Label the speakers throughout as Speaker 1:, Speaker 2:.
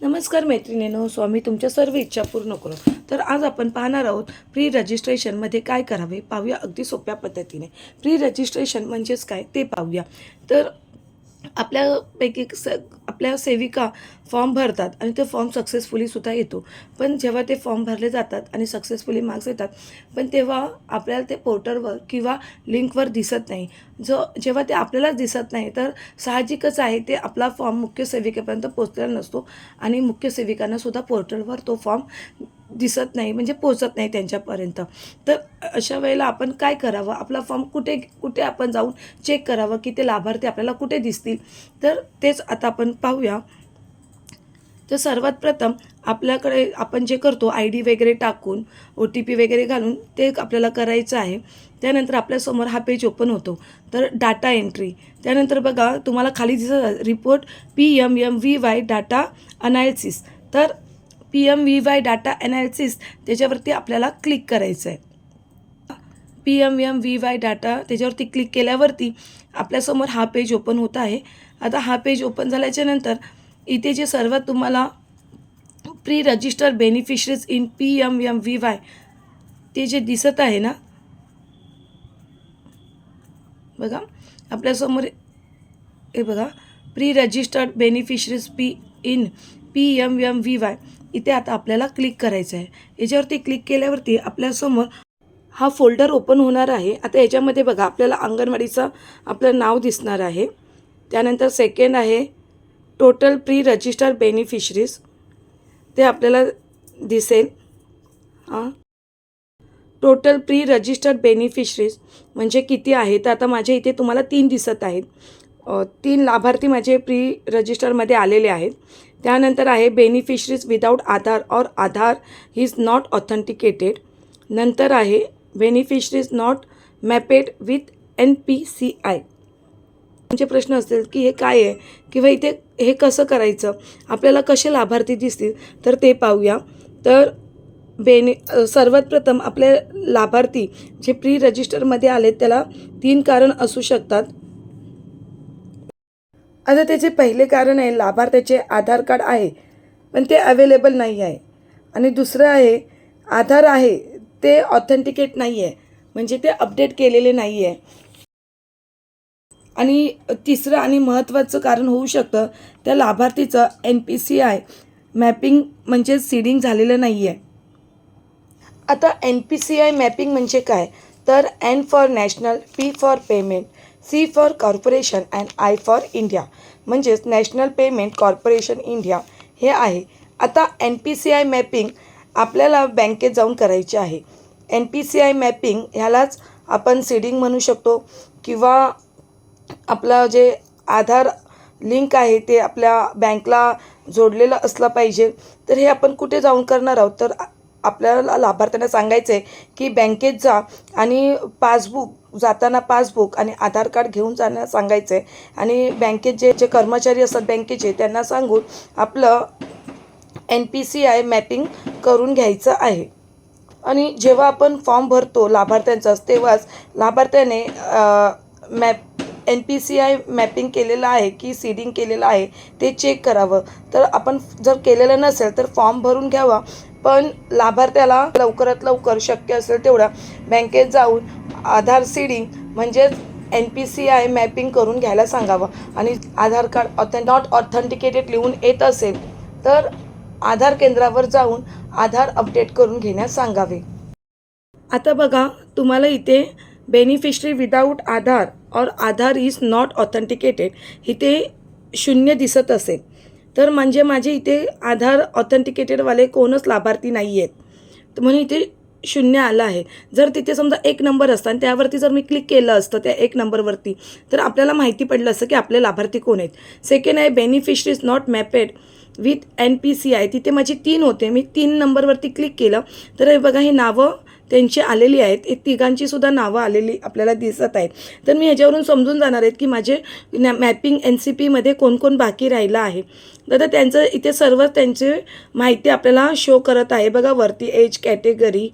Speaker 1: नमस्कार मैत्रिणींनो, स्वामी तुमच्या सर्व इच्छा पूर्ण करो. तर आज आपण पाहणार आहोत प्री रजिस्ट्रेशनमध्ये काय करावे पाहूया अगदी सोप्या पद्धतीने. प्री रजिस्ट्रेशन म्हणजेच काय ते पाहूया. तर आपल्या सेविका फॉर्म भरतात आणि ते फॉर्म सक्सेसफुली सुद्धा येतो. पण जेव्हा ते फॉर्म भरले जातात आणि सक्सेसफुली मार्क्स येतात, पण तेव्हा आपल्याला ते पोर्टलवर किंवा लिंकवर दिसत नाही. जेव्हा ते आपल्यालाच दिसत नाही, तर साहजिकच आहे ते आपला फॉर्म मुख्य सेविकेपर्यंत पोहोचलेला नसतो आणि मुख्य सेविकांनासुद्धा पोर्टलवर तो फॉर्म दिसत नाही, म्हणजे पोहोचत नाही त्यांच्यापर्यंत. तर अशा वेळेला आपण काय करावं, आपला फॉर्म कुठे कुठे आपण जाऊन चेक करावं की ते लाभार्थी आपल्याला कुठे दिसतील. तर तेच आता आपण पाहूया. तर सर्वात प्रथम आपल्याकडे आपण जे करतो ID वगैरे टाकून OTP वगैरे घालून ते आपल्याला करायचं आहे. त्यानंतर आपल्यासमोर हा पेज ओपन होतो. तर डाटा एंट्री, त्यानंतर बघा तुम्हाला खाली दिसत रिपोर्ट PMMVY डाटा अनालिसिस. तर PMVY डाटा अनालिसिस त्याच्यावरती आपल्याला क्लिक करायचं आहे. PMMVY डाटा त्याच्यावरती क्लिक केल्यावरती आपल्यासमोर हा पेज ओपन होत आहे. आता हा पेज ओपन झाल्याच्यानंतर इथे जे सर्वात तुम्हाला pre register beneficiaries in PMMVY ते जे दिसत आहे ना, बघा आपल्यासमोर हे बघा, pre registered beneficiaries in PMMVY इथे आता आपल्याला क्लिक करायचं आहे. याच्यावरती क्लिक केल्यावरती आपल्यासमोर हा फोल्डर ओपन होणार आहे. आता याच्यामध्ये बघा आपल्याला अंगणवाडीचं आपलं नाव दिसणार आहे. त्यानंतर सेकंड आहे टोटल प्री रजिस्टर बेनिफिशरीज, ते आपल्याला दिसेल. टोटल प्री रजिस्टर्ड बेनिफिशरीज म्हणजे किती आहे, तर आता माझ्या इथे तुम्हाला 3 दिसत आहेत. 3 लाभार्थी माझे प्री रजिस्टरमध्ये आलेले आहेत. त्यानंतर आहे बेनिफिशरीज विदाऊट आधार और आधार इज नॉट ऑथेंटिकेटेड. नंतर आहे बेनिफिशरीज नॉट मॅपेड विथ NPCI. म्हणजे प्रश्न असतील की हे काय आहे किंवा इथे हे कसं करायचं, आपल्याला कसे लाभार्थी दिसतील, तर ते पाहूया. तर सर्वात प्रथम आपले लाभार्थी जे प्री रजिस्टरमध्ये आले त्याला 3 कारण असू शकतात. आता त्याचे पहिले कारण आहे लाभार्थ्याचे आधार कार्ड आहे पण ते अवेलेबल नाही आहे. आणि दुसरं आहे आधार आहे ते ऑथेंटिकेट नाही आहे, म्हणजे ते अपडेट केलेले नाही आहे. आणि तिसरं आणि महत्त्वाचं कारण होऊ शकतं त्या लाभार्थीचं NPCI मॅपिंग म्हणजे सीडिंग झालेलं नाही आहे. आता NPCI मॅपिंग म्हणजे काय, तर N for national, P for payment, C for corporation and I for India, म्हणजेच नॅशनल पेमेंट कॉर्पोरेशन इंडिया हे आहे. आता NPCI मॅपिंग आपल्याला बँकेत जाऊन करायची आहे. NPCI मॅपिंग ह्यालाच आपण सीडिंग म्हणू शकतो किंवा आपलं जे आधार लिंक आहे ते आपल्या बँकला जोडलेलं असलं पाहिजे. तर हे आपण कुठे जाऊन करणार आहोत, तर आपल्याला लाभार्थ्यांना सांगायचं आहे की बँकेत जा आणि जाताना पासबुक आणि आधार कार्ड घेऊन जाण्यास सांगायचं आहे. आणि बँकेत जे कर्मचारी असतात बँकेचे त्यांना सांगून आपलं NPCI मॅपिंग करून घ्यायचं आहे. आणि जेव्हा आपण फॉर्म भरतो लाभार्थ्यांचाच, तेव्हाच लाभार्थ्याने NPCI मॅपिंग केलेलं आहे की सीडिंग केलेलं आहे ते चेक करावं. तर आपण जर केलेलं नसेल तर फॉर्म भरून घ्यावा, पण लाभार्थ्याला लवकरात लवकर शक्य असेल तेवढा बँकेत जाऊन आधार सीडिंग म्हणजेच NPCI मॅपिंग करून घ्यायला सांगावं. आणि आधार कार्ड नॉट ऑथेंटिकेटेड लिहून येत असेल तर आधार केंद्रावर जाऊन आधार अपडेट करून घेण्यास सांगावे. आता बघा तुम्हाला इथे बेनिफिशरी विदाऊट आधार और आधार इज नॉट ऑथेंटिकेटेड इथे 0 दिसत असेल, तर म्हणजे माझे इथे आधार ऑथेंटिकेटेडवाले कोणच लाभार्थी नाही आहेत, तर म्हणून इथे 0 आलं आहे. जर तिथे समजा 1 नंबर असता आणि त्यावरती जर मी क्लिक केलं असतं त्या 1 नंबरवरती, तर आपल्याला माहिती पडलं असतं की आपले लाभार्थी कोण आहेत. सेकंड आहे बेनिफिशरीज नॉट मॅपेड विथ NPCI, तिथे माझी 3 होते, मी 3 नंबरवरती क्लिक केलं तर हे बघा ही नावं त्यांची आलेली आहेत. हे तिघांचीसुद्धा नावं आलेली आपल्याला दिसत आहेत. तर मी ह्याच्यावरून समजून जाणार आहेत की माझे मॅपिंग NCPमध्ये कोण कोण बाकी राहिलं आहे. तर त्यांचं इथे सर्व त्यांची माहिती आपल्याला शो करत आहे. बघा वरती एज कॅटेगरी,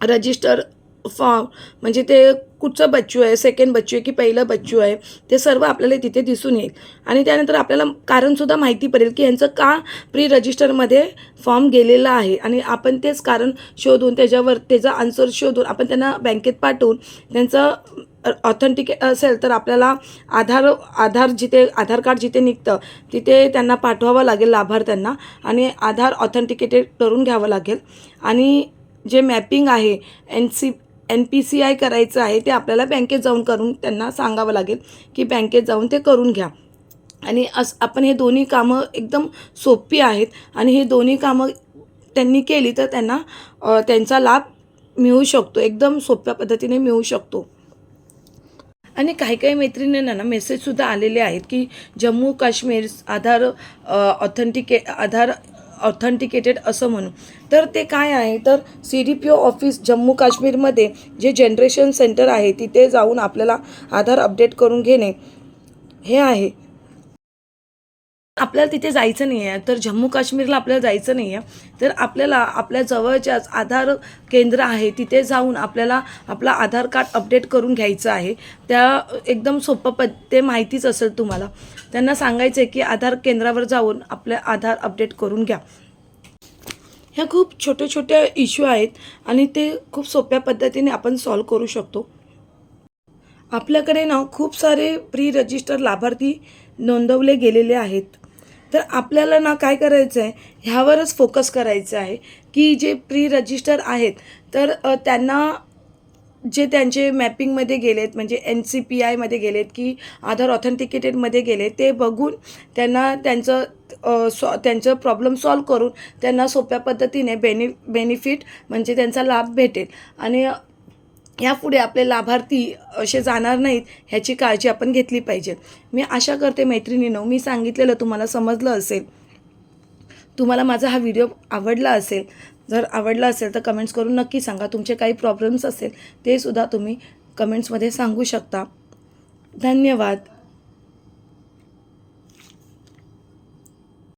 Speaker 1: रजिस्टर फॉर्म म्हणजे ते कुठचं बच्चू आहे, सेकंड बच्चू आहे की पहिलं बच्चू आहे, ते सर्व आपल्याला तिथे दिसून येईल. आणि त्यानंतर आपल्याला कारणसुद्धा माहिती पडेल की यांचं का प्री रजिस्टरमध्ये फॉर्म गेलेला आहे. आणि आपण तेच कारण शोधून त्याच्यावर त्याचा आन्सर शोधून आपण त्यांना बँकेत पाठवून त्यांचं ऑथेंटिकेट असेल तर आपल्याला आधार कार्ड जिथे निघतं तिथे त्यांना पाठवावं लागेल लाभार्थ्यांना, आणि आधार ऑथेंटिकेटेड करून घ्यावं लागेल. आणि जे मॅपिंग आहे NPCI करायचं आहे ते आपल्याला बँकेत जाऊन करून त्यांना सांगावं लागेल की बँकेत जाऊन ते करून घ्या. आणि आपण हे दोन्ही कामं एकदम सोपी आहेत, आणि हे दोन्ही कामं त्यांनी केली तर त्यांना त्यांचा लाभ मिळू शकतो, एकदम सोप्या पद्धतीने मिळू शकतो. आणि काही मैत्रिणींना ना मेसेजसुद्धा आलेले आहेत की जम्मू काश्मीर आधार ऑथेंटिकेटेड असं म्हणून. तर ते काय आहे तर CDPO ऑफिस जम्मू काश्मीरमध्ये जे जनरेशन सेंटर आहे तिथे जाऊन आपल्याला आधार अपडेट करून घेणे हे आहे. आपल्याला तिथे जायचं नाही आहे, तर जम्मू काश्मीरला आपल्याला जायचं नाही आहे, तर आपल्याला आपल्या जवळच्याच आधार केंद्र आहे तिथे जाऊन आपल्याला आपला आधार कार्ड अपडेट करून घ्यायचं आहे. त्या एकदम सोपं ते माहितीच असेल तुम्हाला. त्यांना सांगायचं आहे की आधार केंद्रावर जाऊन आपले आधार अपडेट करून घ्या. ह्या खूप छोट्या इश्यू आहेत आणि ते खूप सोप्या पद्धतीने आपण सॉल्व करू शकतो. आपल्याकडे ना खूप सारे प्री रजिस्टर लाभार्थी नोंदवले गेलेले आहेत. तर आपल्याला ना काय करायचं आहे, ह्यावरच फोकस करायचं आहे की जे प्री रजिस्टर आहेत तर त्यांना जे त्यांचे मॅपिंगमध्ये गेलेत म्हणजे NCPIमध्ये गेलेत की आधार ऑथेंटिकेटेडमध्ये गेले ते बघून त्यांना त्यांचं प्रॉब्लेम सॉल्व करून त्यांना सोप्या पद्धतीने बेनिफिट म्हणजे त्यांचा लाभ भेटेल. आणि यापुढे आपले लाभार्थी असे जाणार नाहीत ह्याची काळजी आपण घेतली पाहिजे. मी आशा करते मैत्रिणींनो मी सांगितलेलं तुम्हाला समजलं असेल. तुम्हाला माझा हा व्हिडिओ आवडला असेल, जर आवडला असेल तर कमेंट्स करून नक्की सांगा. तुमचे काही प्रॉब्लेम्स असेल ते सुद्धा तुम्ही कमेंट्समध्ये सांगू शकता. धन्यवाद.